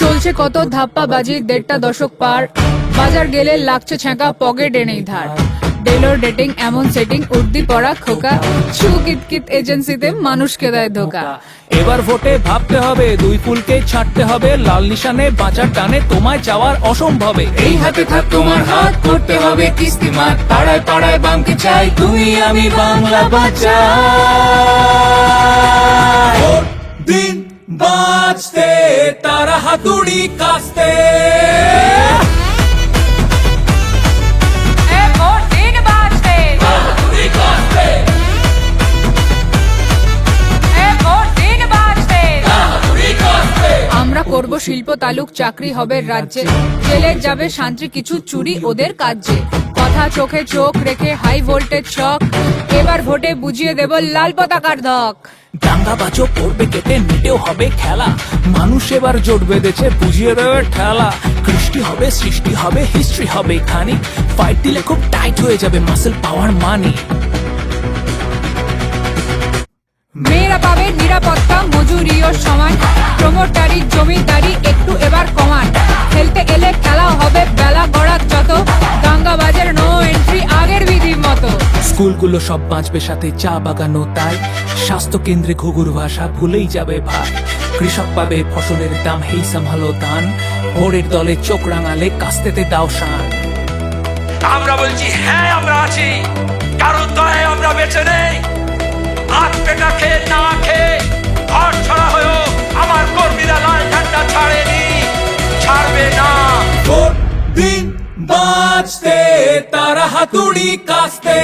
চলছে কত ধাপ্পাবাজি, 1.5টা দশক পার। বাজার গেলে লাগছে ছ্যাঁকা, পকেটে নেই ধার। ডেলোর ডেটিং এমন সেটিং, উর্দি পড়া খোকা, ছু কিতকিত এজেন্সিতে মানুষকে দেয় ধোকা। এবার ভোটে ভাবতে হবে, দুই ফুলকে ছাড়তে হবে, লাল নিশানে বাঁচার টানে তোমায় চাওয়ার অসম্ভবে। এই হাতে থাক তোমার হাত, করতে হবে কিস্তিমাত, পাড়ায় পাড়ায় বামকে চাই, তুমি আমি বাংলা বাঁচাই। ভোট দিন বাঁচতে, তারা হাতুড়ি কাস্তে। আমরা করব শিল্প তালুক, চাকরি হবে রাজ্যে, জেলে যাবে শান্তি, কিছু চুরি ওদের কাজে। কথা চোখে চোখ রেখে হাই ভোল্টেজ শক, এবার ভোটে বুঝিয়ে দেব লাল পতাকার ধক। দাঙ্গা বাজো পড়বে কেটে, মিটেও হবে খেলা, মানুষ এবার জোট বেঁধেছে, বুঝিয়ে দেবে ঠেলা। কৃষ্টি হবে, সৃষ্টি হবে, হিস্ট্রি হবে খানিক, ফাইট দিলে খুব টাইট হয়ে যাবে মাসেল পাওয়ার মানি। মেয়েরা পাবে নিরাপত্তা, মজুরিও সমান, প্রমোটারি জমিদারি একটু এবার কমান। খেলতে এলে খেলা হবে বেলা গড়ার যত, দাঙ্গাবাজের নো এন্ট্রি আগের বিধি মতো। স্কুলগুলো সব বাঁচবে, সাথে চা বাগানো তাই, স্বাস্থ্য কেন্দ্রে ঘুঘুর ভাষা ভুলেই যাবে ভাই। কৃষক পাবে ফসলের দাম, হেই সামহালো দান, ভোরের দলে চোখ রাঙালে কাস্তেতে দাও শান। আমরা বলছি হ্যাঁ আমরা আছি, কারণ দয়ে আমরা বেঁচে নেই। হাত পেটা খেয়ে না খেয়ে ঘর ছড়া হয়েও আমার কর্মীরা লাল ঝান্ডা ছাড়েনি, ছাড়বে না। ভোট দিন বাঁচতে, তারা হাতুড়ি কাস্তে।